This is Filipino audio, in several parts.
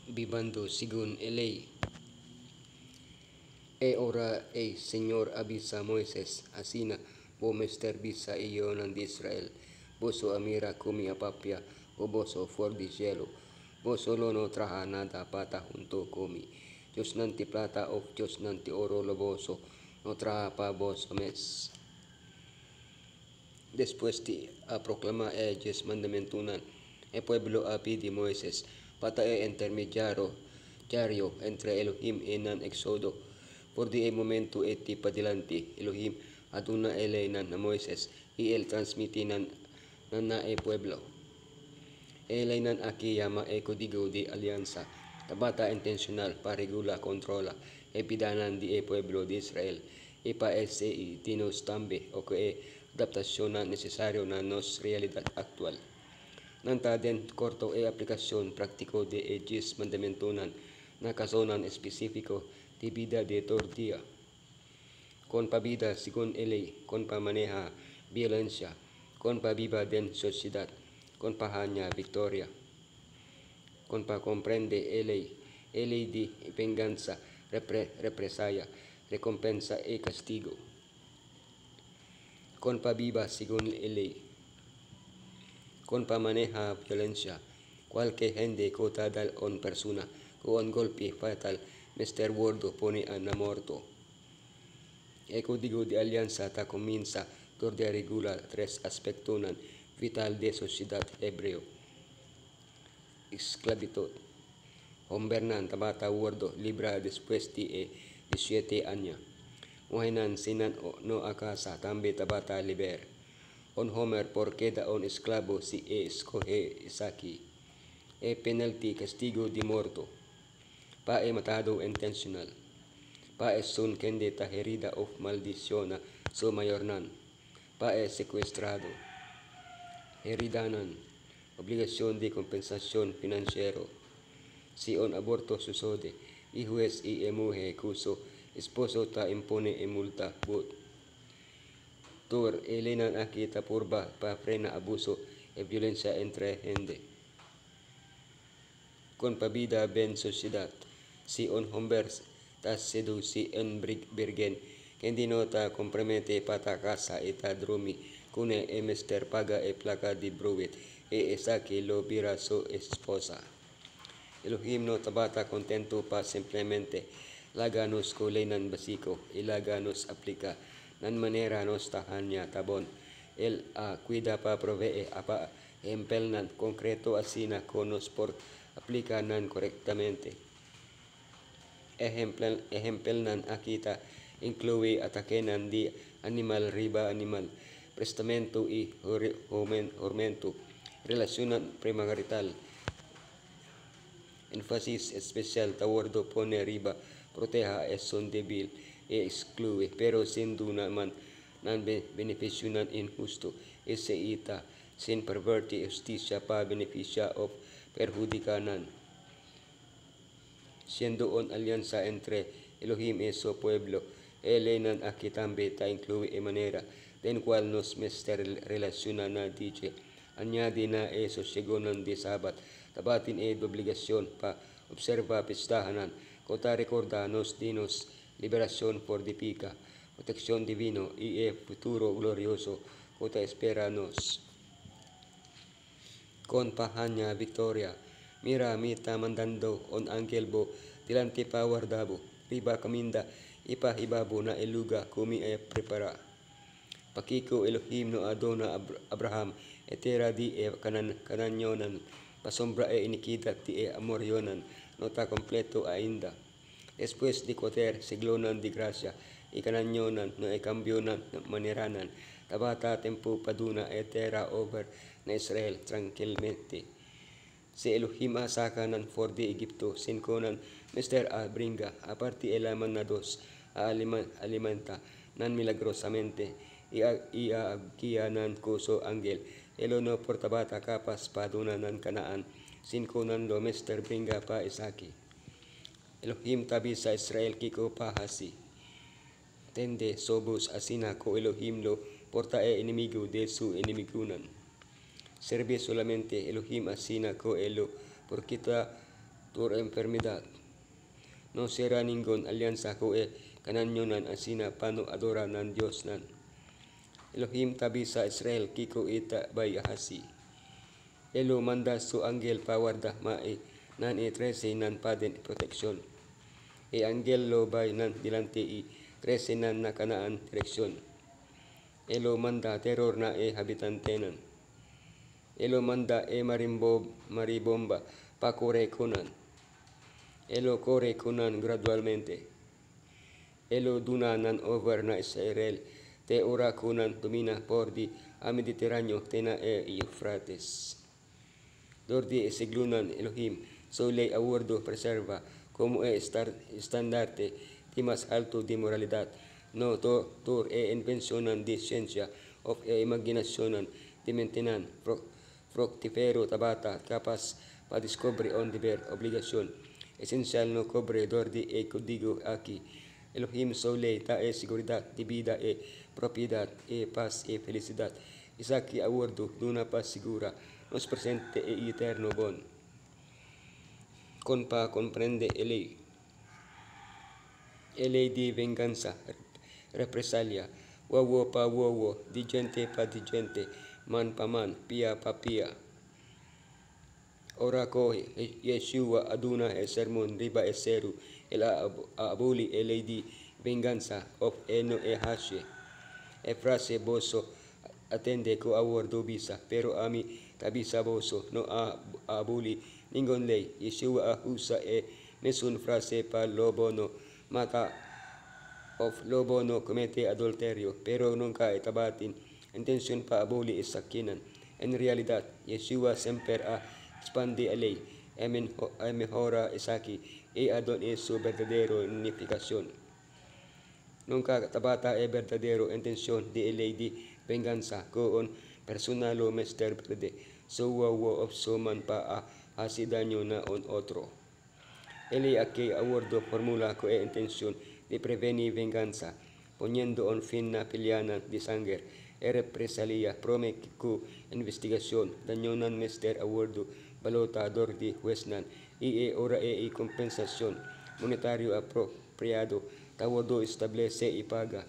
vivando según ley. E ora Señor avisa a Moises, asina bo mester bisa iyonan di Israel, boso amira kumi apapya, o boso for di cielo, boso lono traha nada pata junto kumi, Diyos nanti plata o Diyos nanti oro loboso, no traha pa boso mes. Después de proclamar Diez mandamentunan, el pueblo pidi Moises, pata intermediario entre Elohim y nan Éxodo. Por di momento eti padilanti, Elohim aduna nan na Moises, y el transmitinan na pueblo. Nan aquí llama código de alianza, tabata intencional para regula controla, pidanan di pueblo de Israel, y pa ese tinos tambe, o que adaptación necesario na nos realidad actual. Nanta den corto aplikasyon praktiko de Diez mandamentunan na kasonan espesifiko de vida de tortilla. Con pabida según ley, con pamaneja violencia, con pabiba den sociedad, con pahanya victoria, con pa comprende ley de venganza, represalia, recompensa y castigo. Con pabiba según ley, con pamaneja violencia, cualquier gente cota dal on persona, con golpe fatal, Mr. Wordo pone a muerto. El código de alianza ta comienza donde regula tres aspectos vital de sociedad hebreo. Esclavitud. Hombernan tabata Wordo libra después de 17 años. Muhenan sinan no akasa tambe tabata liber. On Homer por queda un esclavo si escoge Isaki. Penalty castigo de muerto. Pa matado intentional. Pa son kendeta herida of maldiciona so mayornan. Pa secuestrado. Heridanan. Obligación de compensación financiero. Si un aborto sucede, y juez y mujer cuso, esposo ta impone multa but. Tur elenan aquí ta purba pa frena abuso e violencia entre gente. Con pabida ben sociedad, si un hombre ta seduci en virgen, hindi no ta compromete pata casa eta drumi, kune mester paga placa di bruit, esaki lo bira so esposa. Elohim no tabata contento pa simplemente laganos kulenan basiko, ilaganos aplika, nan manera nos tahanya tabon. El cuida pa provee apa empelnan concreto asina conos por aplicanan correctamente. Ejempelnan akita incluye atakenan di animal riba animal, prestamento y jurmento, relacionan primarital. Énfasis especial tawardo pone riba, proteja son débil e excluye, pero sin duda man nan beneficio nan injusto, ese ita sin perverti justicia pa beneficia of perjudicanan. Siendo una alianza entre Elohim y su pueblo, nan aquí también ta incluye de manera den cual nos mester relaciona na dice, añade na sosyegonan de sabat, tabatin de obligación pa observa pistahanan, kota recordanos dinos, liberación por dipica, protección divino y futuro glorioso, kota esperanos. Con pahanya victoria, mira mita mandando on angel bo, dilante pa wardabo, riba kaminda, ipa ibabo na eluga kumi prepara. Pakiko Elohim no adona Abraham, etera di kananyonan, pasombra iniquidad di amoryonan, nota completo ainda. Después de coter siglonan di gracia, ikananyonan no cambionan maneranan, tabata tempo paduna etera over na Israel tranquilmente. Si Elohim asakanan for di Egipto, sinkonan Mr. Bringa, aparte elaman na dos, alimenta, nan milagrosamente, iagianan kuso angel, elono portabata kapas padunan ng kanaan, sinkonan lo Mr. Bringa pa Isaki. Elohim tabi sa Israel kiko pahasi. Tende sobos asina ko Elohim lo porta enemigo de su enemigunan. Serve solamente Elohim asina ko elo por kita tur enfermedad. No será ningún alianza ko kananyunan asina pano adora ng Diyos nan. Elohim tabi sa Israel kiko ita bay ahasi. Elo manda su anggel pawarda mae nan 13 nan paden proteksyon. Anggel lo bay nan dilante 13 nan nakanaan direksyon. Elo manda teror na habitante nan. Elo manda maribomba pakore kunan. Elo kore kunan gradualmente. Elo dunanan over na Israel te ora kunan domina por di a Mediterraneo tena Euphrates. Dordi siglunan Elohim sole awardo preserva como estandarte di mas alto di moralidad. No tur invencionan di ciencia of imaginasyonan di maintenan fructifero tabata capas pa discovery on deber obligasyon. Esencial no cobre dordi código aquí. Elohim sole tae seguridad di vida propiedad paz felicidad. Isaki awardo duna paz segura nos presente eterno bon. Con pa comprende ley di venganza, represalia, wawo pa wawo, digente pa digente, man pa man, pia pa pia. Ora ko Yeshua aduna sermon riba seru el abuli ley di venganza of eno hashe. Frase boso atende ko awardo bisa pero ami tabisa boso no abuli ningon ley Yeshua ahusa nesun frase pa lobo no mata of lobo no comete adulterio pero nunca itabatin intention pa abuli sakinan. En realidad Yeshua semper expandi a ley mejora isaki adon su verdadero unificación. Nunca tabata verdadero intención de ley di venganza con personalo mester verde so wawo of soman pa hasi daño na on otro. Eli aquí awardo formula ko intención de prevenir venganza poniendo on fin na piliana de sangre represalia prome ku investigación dañonan mester awardo balota dordi huesnan ora compensación monetario apropiado tawardo establece ipaga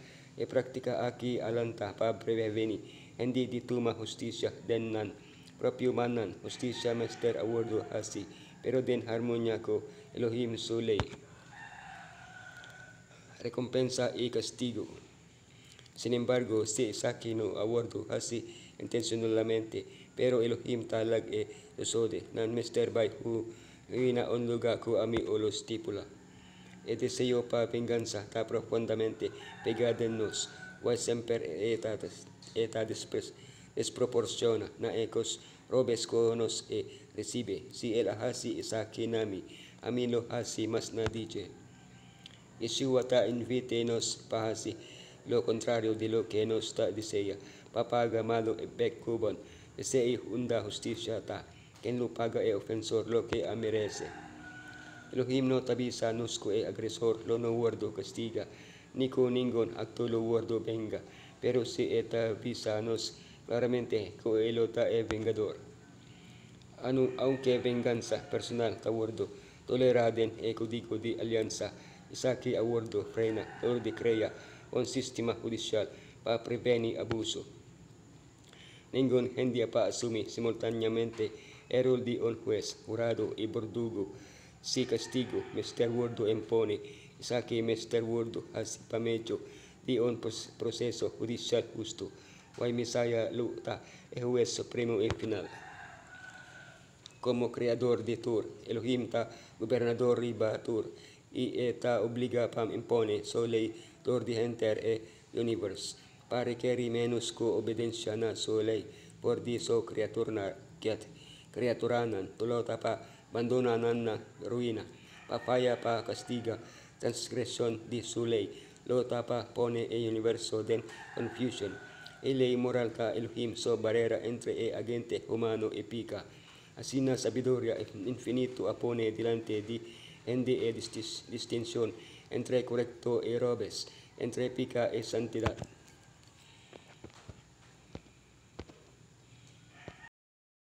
praktika aquí alanta pa prevenir hindi dituma justicia denan propio manan justicia mester awardo hasi pero den harmonia ko Elohim sole recompensa castigo. Sin embargo, si Isaki no awardo hasi intencionalmente, pero Elohim talag usode nan mester bay hu ina onluga ko ami ulo stipula. Deseo pa venganza ta profundamente pegadenos, why semper eta desproporciona na ecos robes konos recibe si el hasi Isaki nami amilo hasi mas na dice. Yeshua ta invite nos pahasi lo contrario de lo que nos ta desea. Papaga malo bec kuban. Desei hunda justicia ta. Quien lo paga ofensor lo que merece. Elohim no tabisa nos ko agresor lo no guardo castiga. Nico ningon acto lo guardo venga. Pero si eta visa nos claramente ko elo ta vengador. Aunque venganza personal tawardo toleraden código de alianza. Isaki awardo frena or de crea un sistema judicial para prevenir abuso. Ningún hindi pa asumi simultáneamente el rol de un juez, jurado y verdugo. Si castigo, Mr. Wordo impone, Isaki Mr. Wordo así pamecho de un proceso judicial justo. Why Messiah luta el juez supremo y final. Como creador de Tur, Elohim ta gobernador riba Tur. Ta obliga pam impone sole dor di enter universe pare keri menus ko obedencia na sole por di so kreaturanan tulota pa abandonanan na ruina papaya pa castiga transgression di sole lota pa pone universo den confusion ley moral ka Elohim so barrera entre agente humano pica asina sabiduria infinito apone delante di hindi distinción entre correcto y robes, entre pica y santidad.